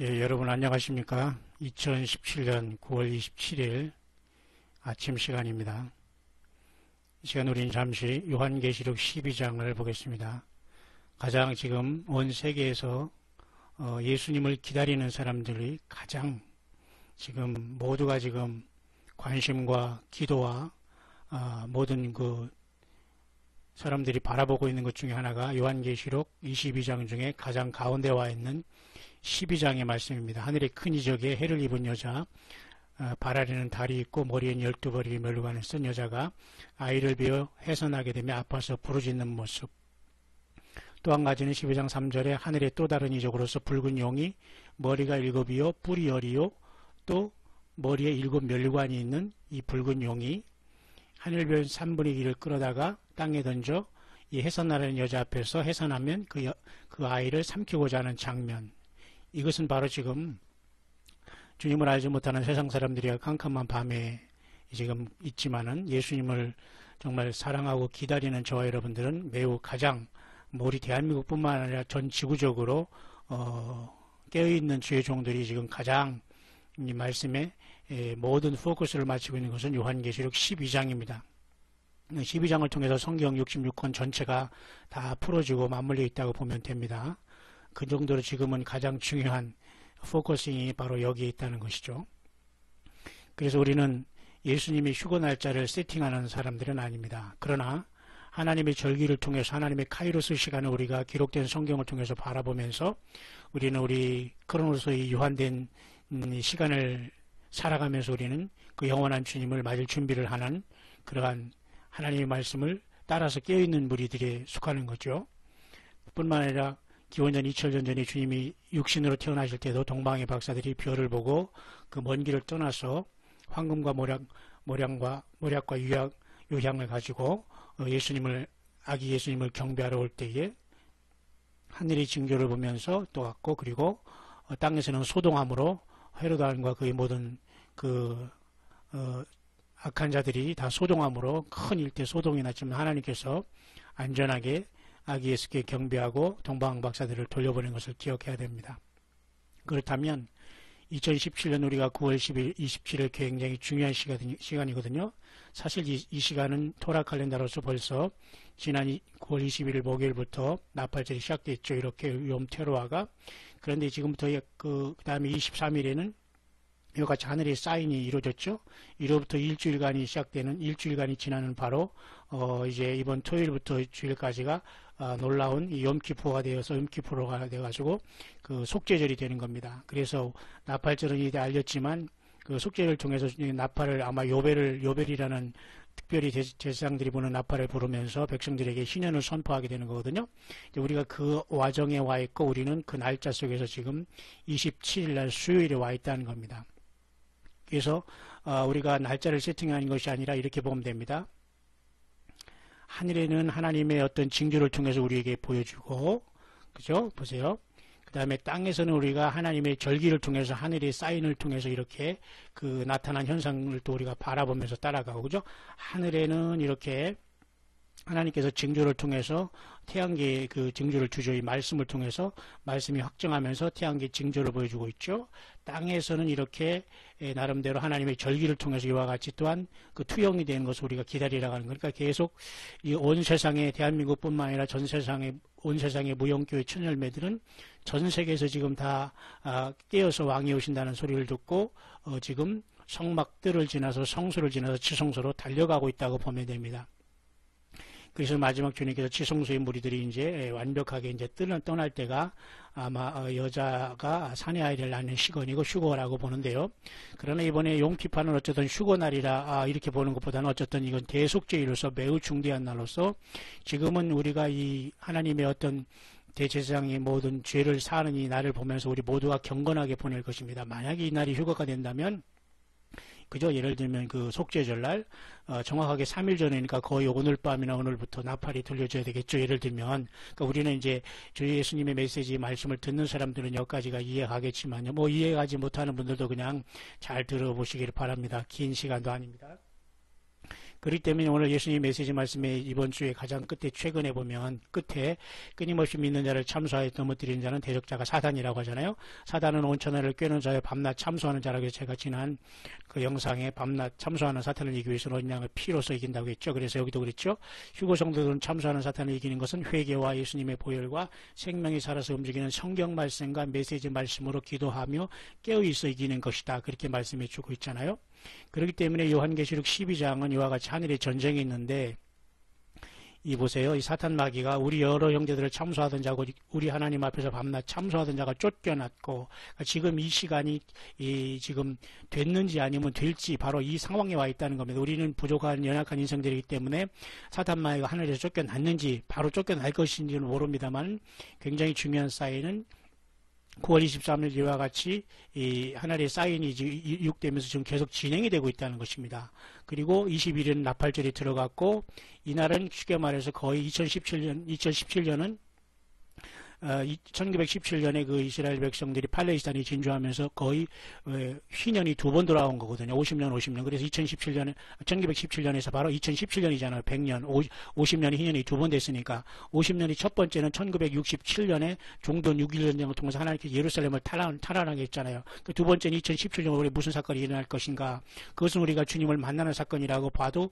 예, 여러분 안녕하십니까? 2017년 9월 27일 아침 시간입니다. 이 시간 우리는 잠시 요한계시록 12장을 보겠습니다. 가장 지금 온 세계에서 예수님을 기다리는 사람들이 가장 지금 모두가 지금 관심과 기도와 모든 그 사람들이 바라보고 있는 것 중에 하나가 요한계시록 22장 중에 가장 가운데 와 있는 12장의 말씀입니다. 하늘의 큰 이적에 해를 입은 여자, 발 아래는 달이 있고 머리엔 12벌이 멸관을 쓴 여자가 아이를 베어 해산하게 되며 아파서 부르짖는 모습. 또 한 가지는 12장 3절에 하늘의 또 다른 이적으로서 붉은 용이 머리가 7이요 뿔이 10이요 또 머리에 7 멸관이 있는 이 붉은 용이 하늘별 3분의 1을 끌어다가 땅에 던져 이 해산하려는 여자 앞에서 해산하면 그 아이를 삼키고자 하는 장면. 이것은 바로 지금 주님을 알지 못하는 세상 사람들이 캄캄한 밤에 지금 있지만은 예수님을 정말 사랑하고 기다리는 저와 여러분들은 매우 가장 우리 대한민국뿐만 아니라 전 지구적으로 깨어있는 주의 종들이 지금 가장 이 말씀에 모든 포커스를 맞추고 있는 것은 요한계시록 12장입니다. 12장을 통해서 성경 66권 전체가 다 풀어지고 맞물려 있다고 보면 됩니다. 그 정도로 지금은 가장 중요한 포커싱이 바로 여기에 있다는 것이죠. 그래서 우리는 예수님이 휴거 날짜를 세팅하는 사람들은 아닙니다. 그러나 하나님의 절기를 통해서 하나님의 카이로스 시간을 우리가 기록된 성경을 통해서 바라보면서 우리는 우리 크로노스의 유한된 시간을 살아가면서 우리는 그 영원한 주님을 맞을 준비를 하는 그러한 하나님의 말씀을 따라서 깨어있는 무리들에 속하는 거죠. 뿐만 아니라 기원전 2000년 전에 주님이 육신으로 태어나실 때도 동방의 박사들이 별을 보고 그 먼 길을 떠나서 황금과 모략과 유향을 가지고 아기 예수님을 경배하러 올 때에 하늘의 징조를 보면서 또 갔고, 그리고 땅에서는 소동함으로 헤로단과 그의 모든 악한 자들이 다 소동함으로 큰 일대 소동이 났지만 하나님께서 안전하게 아기 예수께 경배하고 동방 박사들을 돌려보낸 것을 기억해야 됩니다. 그렇다면 2017년 우리가 9월 10일 27일 굉장히 중요한 시간이거든요. 사실 이 시간은 토라 칼렌다로서 벌써 지난 9월 21일 목요일부터 나팔절이 시작됐죠. 이렇게 욤 테루아가. 그런데 지금부터 그 다음에 23일에는 이와 같이 하늘의 사인이 이루어졌죠. 이로부터 일주일간이 지나는 바로 이제 이번 토요일부터 주일까지가 놀라운 이 욤키푸어가 되어서 욤키푸어가 되어가지고 그 속죄절이 되는 겁니다. 그래서 나팔절은 이제 알렸지만 그 속죄를 통해서 나팔을 아마 요벨이라는 특별히 제사장들이 부는 나팔을 부르면서 백성들에게 신년을 선포하게 되는 거거든요. 우리가 그 와정에 와 있고 우리는 그 날짜 속에서 지금 27일 날 수요일에 와 있다는 겁니다. 그래서 우리가 날짜를 세팅하는 것이 아니라 이렇게 보면 됩니다. 하늘에는 하나님의 어떤 징조를 통해서 우리에게 보여주고, 그죠? 보세요. 그 다음에 땅에서는 우리가 하나님의 절기를 통해서 하늘의 사인을 통해서 이렇게 그 나타난 현상을 또 우리가 바라보면서 따라가고, 그죠? 하늘에는 이렇게 하나님께서 징조를 통해서 태양계의 그 징조를 주죠. 이 말씀을 통해서 말씀이 확정하면서 태양계의 징조를 보여주고 있죠. 땅에서는 이렇게 나름대로 하나님의 절기를 통해서 이와 같이 또한 그 투영이 되는 것을 우리가 기다리라고 하는 거니까 계속 이 온 세상에 대한민국뿐만 아니라 전 세상에 온 세상의 무용교회 천열매들은 전 세계에서 지금 다 깨어서 왕이 오신다는 소리를 듣고 지금 성막들을 지나서 성소를 지나서 지성소로 달려가고 있다고 보면 됩니다. 그래서 마지막 주님께서 지성소의 무리들이 이제 완벽하게 이제 떠날 때가 아마 여자가 사내 아이를 낳는 시간이고 휴거라고 보는데요. 그러나 이번에 용키파는 어쨌든 휴거날이라 이렇게 보는 것보다는 어쨌든 이건 대속죄일로서 매우 중대한 날로서 지금은 우리가 이 하나님의 어떤 대제사장의 모든 죄를 사하는 이 날을 보면서 우리 모두가 경건하게 보낼 것입니다. 만약에 이 날이 휴거가 된다면 그죠? 예를 들면 그 속죄절날 정확하게 3일 전이니까 거의 오늘 밤이나 오늘부터 나팔이 들려줘야 되겠죠. 예를 들면 그러니까 우리는 이제 주 예수님의 메시지 말씀을 듣는 사람들은 여기까지가 이해하겠지만요. 뭐 이해하지 못하는 분들도 그냥 잘 들어보시길 바랍니다. 긴 시간도 아닙니다. 그렇기 때문에 오늘 예수님 메시지 말씀에 이번 주에 가장 끝에 최근에 보면 끝에 끊임없이 믿는 자를 참소하여 넘어뜨리는 자는 대적자가 사단이라고 하잖아요. 사단은 온천하를 꿰는 자여 밤낮 참소하는 자라고 해서 제가 지난 그 영상에 밤낮 참소하는 사탄을 이기기 위해서는 어린 양을 피로써 이긴다고 했죠. 그래서 여기도 그랬죠. 휴거 성도들은 참소하는 사탄을 이기는 것은 회개와 예수님의 보혈과 생명이 살아서 움직이는 성경 말씀과 메시지 말씀으로 기도하며 깨어있어 이기는 것이다. 그렇게 말씀해 주고 있잖아요. 그렇기 때문에 요한계시록 12장은 이와 같이 하늘에 전쟁이 있는데 이 보세요. 이 사탄 마귀가 우리 여러 형제들을 참소하던 자고 우리 하나님 앞에서 밤낮 참소하던 자가 쫓겨났고 지금 이 시간이 지금 됐는지 아니면 될지 바로 이 상황에 와 있다는 겁니다. 우리는 부족한 연약한 인생들이기 때문에 사탄 마귀가 하늘에서 쫓겨났는지 바로 쫓겨날 것인지는 모릅니다만 굉장히 중요한 사인은 9월 23일 이와 같이 이 하늘의 사인이 이육되면서 지금 계속 진행이 되고 있다는 것입니다. 그리고 21일은 나팔절이 들어갔고 이날은 쉽게 말해서 거의 2017년은 1917년에 그 이스라엘 백성들이 팔레스타인이 진주하면서 거의 휘년이 두 번 돌아온 거거든요. 50년. 그래서 1917년에서 바로 2017년이잖아요. 100년, 50년이 휘년이 두 번 됐으니까 50년이 첫 번째는 1967년에 종전 6.1전쟁을 통해서 하나님께서 예루살렘을 탈환하게 했잖아요. 그 두 번째는 2017년에 무슨 사건이 일어날 것인가. 그것은 우리가 주님을 만나는 사건이라고 봐도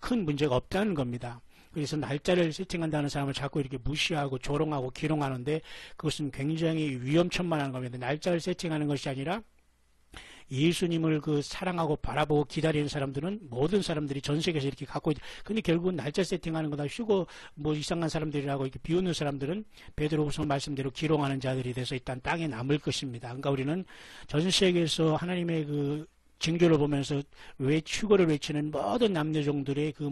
큰 문제가 없다는 겁니다. 그래서 날짜를 세팅한다는 사람을 자꾸 이렇게 무시하고 조롱하고 기롱하는데 그것은 굉장히 위험천만한 겁니다. 날짜를 세팅하는 것이 아니라 예수님을 사랑하고 바라보고 기다리는 사람들은 모든 사람들이 전 세계에서 이렇게 갖고 근데 결국은 날짜 세팅하는 거다 쉬고 이상한 사람들이라고 이렇게 비웃는 사람들은 베드로후서 말씀대로 기롱하는 자들이 돼서 일단 땅에 남을 것입니다. 그러니까 우리는 전 세계에서 하나님의 징조를 보면서 휴거를 외치는 모든 남녀종들의 그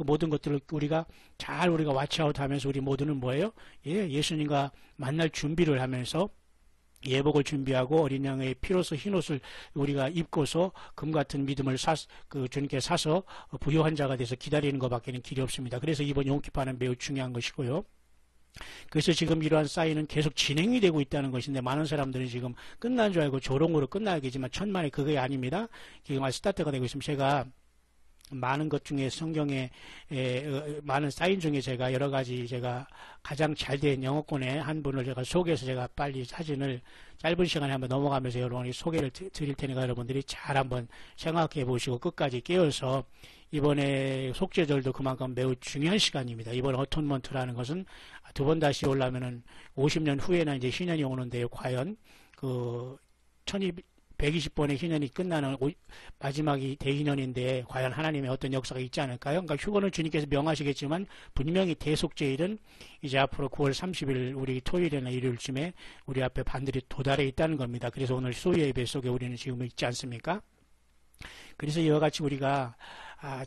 모든 것들을 우리가 와치아웃하면서 우리 모두는 뭐예요? 예수님과 만날 준비를 하면서 예복을 준비하고 어린 양의 피로서 흰옷을 우리가 입고서 금 같은 믿음을 주님께 사서 부요한 자가 돼서 기다리는 것밖에는 길이 없습니다. 그래서 이번 용키파는 매우 중요한 것이고요. 그래서 지금 이러한 사인은 계속 진행이 되고 있다는 것인데 많은 사람들이 지금 끝난 줄 알고 조롱으로 끝나겠지만 천만에 그게 아닙니다. 지금 스타트가 되고 있습니다. 제가 많은 것 중에 성경에 많은 사인 중에 제가 여러 가지 제가 가장 잘된 영어권의 한 분을 제가 소개해서 제가 빨리 사진을 짧은 시간에 한번 넘어가면서 여러분이 소개를 드릴 테니까 여러분들이 잘 한번 생각해 보시고 끝까지 깨어서 이번에 속죄절도 그만큼 매우 중요한 시간입니다. 이번 어톤먼트라는 것은 두 번 다시 올라면은 50년 후에나 이제 희년이 오는데요. 과연 120번의 희년이 끝나는 마지막이 대희년인데 과연 하나님의 어떤 역사가 있지 않을까요? 그러니까 휴거는 주님께서 명하시겠지만 분명히 대속죄일은 이제 앞으로 9월 30일 우리 토요일이나 일요일쯤에 우리 앞에 반드시 도달해 있다는 겁니다. 그래서 오늘 소유 예배 속에 우리는 지금 있지 않습니까? 그래서 이와 같이 우리가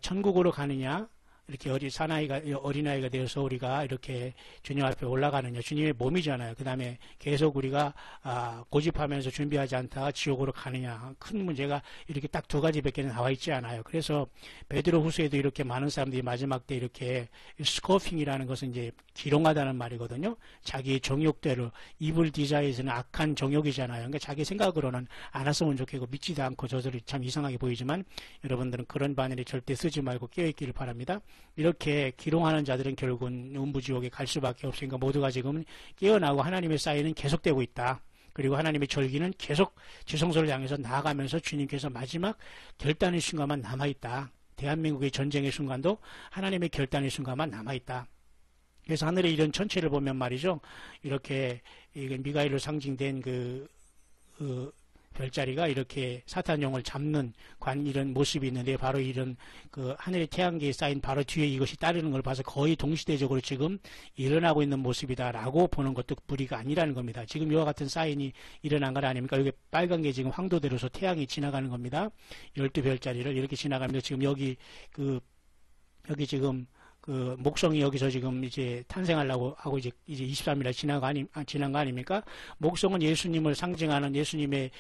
천국으로 가느냐 이렇게 어린아이가 되어서 우리가 이렇게 주님 앞에 올라가느냐. 주님의 몸이잖아요. 그 다음에 계속 우리가 고집하면서 준비하지 않다가 지옥으로 가느냐. 큰 문제가 이렇게 딱 두 가지밖에 나와 있지 않아요. 그래서 베드로 후서에도 이렇게 많은 사람들이 마지막 때 이렇게 스코핑이라는 것은 이제 기롱하다는 말이거든요. 자기의 정욕대로 이블 디자이어는 악한 정욕이잖아요. 그러니까 자기 생각으로는 안 했으면 좋겠고 믿지도 않고 저들이 참 이상하게 보이지만 여러분들은 그런 바늘에 절대 쓰지 말고 깨어있기를 바랍니다. 이렇게 기롱하는 자들은 결국은 음부지옥에 갈 수밖에 없으니까 모두가 지금 깨어나고 하나님의 사인은 계속되고 있다. 그리고 하나님의 절기는 계속 지성소를 향해서 나아가면서 주님께서 마지막 결단의 순간만 남아있다. 대한민국의 전쟁의 순간도 하나님의 결단의 순간만 남아있다. 그래서 하늘의 이런 전체를 보면 말이죠. 이렇게 미가엘로 상징된 별자리가 이렇게 사탄용을 잡는 이런 모습이 있는데 바로 이런 하늘의 태양계에 쌓인 바로 뒤에 이것이 따르는 걸 봐서 거의 동시대적으로 지금 일어나고 있는 모습이다라고 보는 것도 무리가 아니라는 겁니다. 지금 이와 같은 사인이 일어난 건 아닙니까? 여기 빨간 게 지금 황도대로서 태양이 지나가는 겁니다. 12별자리를 이렇게 지나가면서 지금 여기 지금 목성이 여기서 지금 이제 탄생하려고 하고 이제 23일에 지난 거 아닙니까? 목성은 예수님을 상징하는 예수님의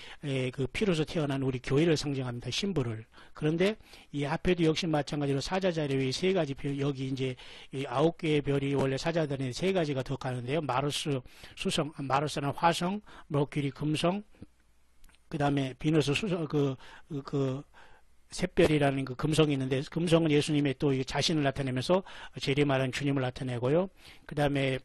피로서 태어난 우리 교회를 상징합니다. 신부를. 그런데 이 앞에도 역시 마찬가지로 사자자리의 세 가지 별, 여기 이제 9개의 별이 원래 사자들의 세 가지가 더 가는데요. 마르스는 화성, 머큐리 금성, 그 다음에 비너스 수성, 샛별이라는 그 금성이 있는데, 금성은 예수님의 또 자신을 나타내면서 재림하는 주님을 나타내고요. 그 다음에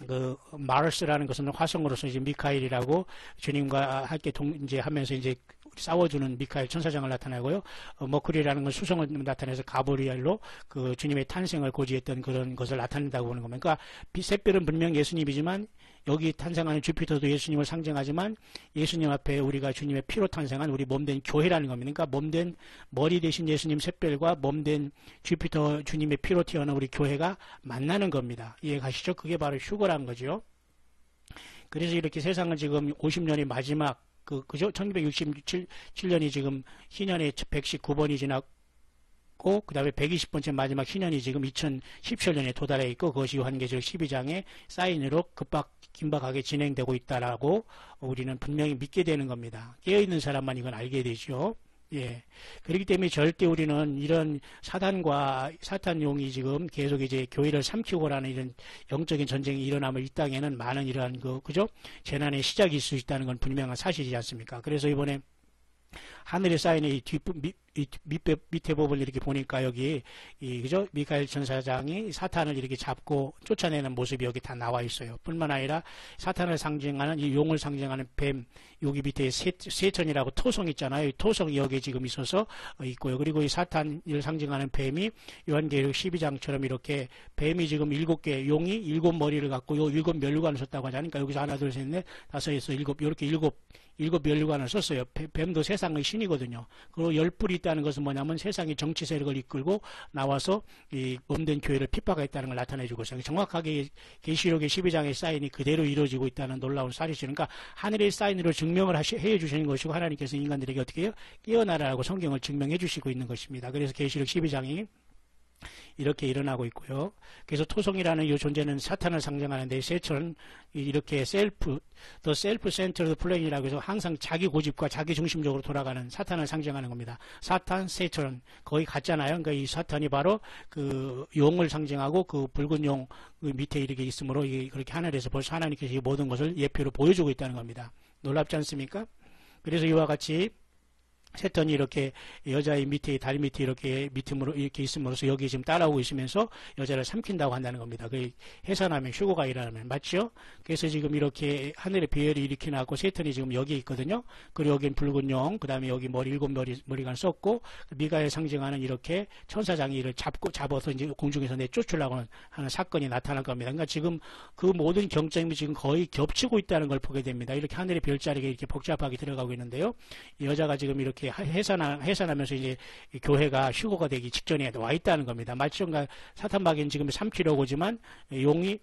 그 마르스라는 것은 화성으로서 이제 미카엘이라고 주님과 함께 이제 하면서 이제 싸워주는 미카엘 천사장을 나타내고요. 머큐리라는 건 수성을 나타내서 가브리엘로 그 주님의 탄생을 고지했던 그런 것을 나타낸다고 보는 겁니다. 그러니까 샛별은 분명 예수님이지만 여기 탄생하는 주피터도 예수님을 상징하지만 예수님 앞에 우리가 주님의 피로 탄생한 우리 몸된 교회라는 겁니다. 그러니까 몸된 머리 대신 예수님 샛별과 몸된 주피터 주님의 피로 태어난 우리 교회가 만나는 겁니다. 이해 가시죠? 그게 바로 휴거란 거죠. 그래서 이렇게 세상은 지금 50년이 마지막 그죠? 1967년이 지금 희년의 119번이 지났고, 그 다음에 120번째 마지막 희년이 지금 2017년에 도달해 있고, 그것이 요한계시록 12장의 사인으로 긴박하게 진행되고 있다라고 우리는 분명히 믿게 되는 겁니다. 깨어있는 사람만 이건 알게 되죠. 예. 그렇기 때문에 절대 우리는 이런 사탄용이 지금 계속 이제 교회를 삼키고라는 이런 영적인 전쟁이 일어나면 이 땅에는 많은 이러한 그죠? 재난의 시작이 있을 수 있다는 건 분명한 사실이지 않습니까? 그래서 이번에 하늘에 쌓인 이 밑에 부분을 이렇게 보니까 여기 그죠? 미카엘 천사장이 사탄을 이렇게 잡고 쫓아내는 모습이 여기 다 나와 있어요. 뿐만 아니라 사탄을 상징하는 이 용을 상징하는 뱀, 여기 밑에 세천이라고 토성 있잖아요. 이 토성이 여기 지금 있어서 있고요. 그리고 이 사탄을 상징하는 뱀이 요한계시록 12장처럼 이렇게 뱀이 지금 7개, 용이 7머리를 갖고 요 7면류관을 썼다고 하잖아요. 그러니까 여기서 하나, 둘, 셋, 넷, 다섯, 여섯, 일곱, 이렇게 일곱 면류관을 썼어요. 뱀도 세상의 신이거든요. 그리고 10뿔이 있다는 것은 뭐냐면 세상의 정치 세력을 이끌고 나와서 이 몸된 교회를 핍박했다는 걸 나타내주고 있어요. 정확하게 계시록의 12장의 사인이 그대로 이루어지고 있다는 놀라운 사실이죠. 그러니까 하늘의 사인으로 증명을 해주시는 것이고 하나님께서 인간들에게 어떻게 해요? 깨어나라고 성경을 증명해 주시고 있는 것입니다. 그래서 계시록 12장이 이렇게 일어나고 있고요. 그래서 토성이라는 이 존재는 사탄을 상징하는데 세천은 이렇게 the self-centered plane이라고 해서 항상 자기 고집과 자기 중심적으로 돌아가는 사탄을 상징하는 겁니다. 사탄, 세천 거의 같잖아요. 그러니까 이 사탄이 바로 그 용을 상징하고 그 붉은 용 밑에 이렇게 있으므로 그렇게 하늘에서 벌써 하나님께서 이 모든 것을 예표로 보여주고 있다는 겁니다. 놀랍지 않습니까? 그래서 이와 같이 세턴이 이렇게 여자의 밑에 다리 밑에 이렇게 이렇게 있음으로써 여기 지금 따라오고 있으면서 여자를 삼킨다고 한다는 겁니다. 그 해산하면 휴거가 일어나면 맞죠? 그래서 지금 이렇게 하늘의 비열이 이렇게 나고 세턴이 지금 여기 있거든요. 그리고 여긴 붉은 용, 그 다음에 여기 일곱 머리가 썼고 미가엘 상징하는 이렇게 천사장이 이를 잡아서 이제 공중에서 내쫓으려고 하는 사건이 나타날 겁니다. 그러니까 지금 그 모든 경쟁이 지금 거의 겹치고 있다는 걸 보게 됩니다. 이렇게 하늘의 별자리가 이렇게 복잡하게 들어가고 있는데요. 이 여자가 지금 이렇게 해산하면서 이제 교회가 휴거가 되기 직전에 와 있다는 겁니다. 마치 사탄 마귀는 지금 삼키려고 오지만 용이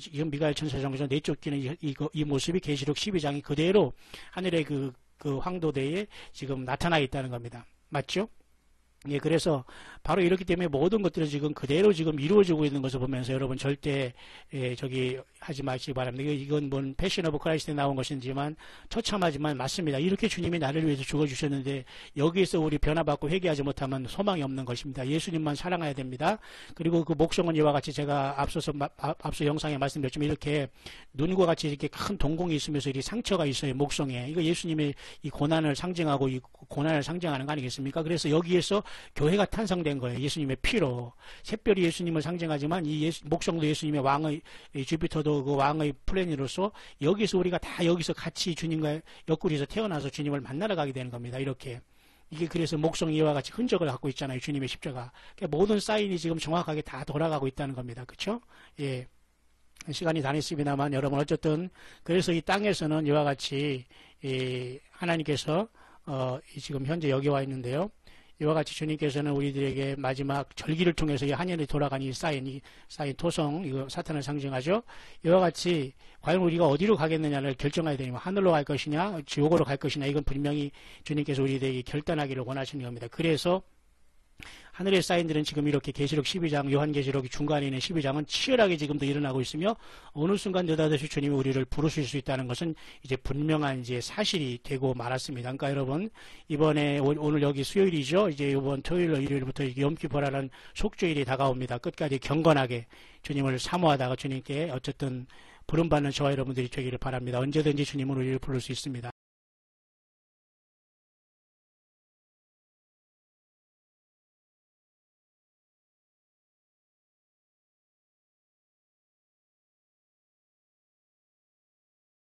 지금 미가엘 천사장에서 내쫓기는 이 모습이 계시록 12장이 그대로 하늘의 그 황도대에 지금 나타나 있다는 겁니다. 맞죠? 예, 그래서 바로 이렇기 때문에 모든 것들은 지금 그대로 지금 이루어지고 있는 것을 보면서 여러분 절대 하지 마시기 바랍니다. 이건 뭔 패션 오브 크라이스트에 나온 것이지만 처참하지만 맞습니다. 이렇게 주님이 나를 위해서 죽어주셨는데 여기에서 우리 변화받고 회개하지 못하면 소망이 없는 것입니다. 예수님만 사랑해야 됩니다. 그리고 그 목성은 이와 같이 제가 앞서 영상에 말씀드렸지만 이렇게 눈과 같이 이렇게 큰 동공이 있으면서 이렇게 상처가 있어요. 목성에. 이거 예수님의 이 고난을 상징하고 이 고난을 상징하는 거 아니겠습니까? 그래서 여기에서 교회가 탄생된 거예요. 예수님의 피로. 샛별이 예수님을 상징하지만 이 목성도 예수님의 왕의 주피터도 그 왕의 플래닛으로서 여기서 우리가 다 여기서 같이 주님과 옆구리에서 태어나서 주님을 만나러 가게 되는 겁니다. 이렇게. 이게 그래서 목성이 이와 같이 흔적을 갖고 있잖아요. 주님의 십자가. 그러니까 모든 사인이 지금 정확하게 다 돌아가고 있다는 겁니다. 그렇죠? 예. 시간이 다 됐습니다만 여러분 어쨌든 그래서 이 땅에서는 이와 같이 하나님께서 지금 현재 여기 와 있는데요. 이와 같이 주님께서는 우리들에게 마지막 절기를 통해서 이 한년에 돌아간 이 쌓인 토성, 이거 사탄을 상징하죠. 이와 같이 과연 우리가 어디로 가겠느냐를 결정해야 되니까 하늘로 갈 것이냐, 지옥으로 갈 것이냐, 이건 분명히 주님께서 우리들에게 결단하기를 원하시는 겁니다. 그래서 하늘의 사인들은 지금 이렇게 계시록 12장, 요한계시록 중간에 있는 12장은 치열하게 지금도 일어나고 있으며 어느 순간 느닷없이 주님이 우리를 부르실 수 있다는 것은 이제 분명한 이제 사실이 되고 말았습니다. 그러니까 여러분 이번에 오늘 여기 수요일이죠. 이제 이번 토요일로 일요일부터 염기포라는 속죄일이 다가옵니다. 끝까지 경건하게 주님을 사모하다가 주님께 어쨌든 부름받는 저와 여러분들이 되기를 바랍니다. 언제든지 주님은 우리를 부를 수 있습니다.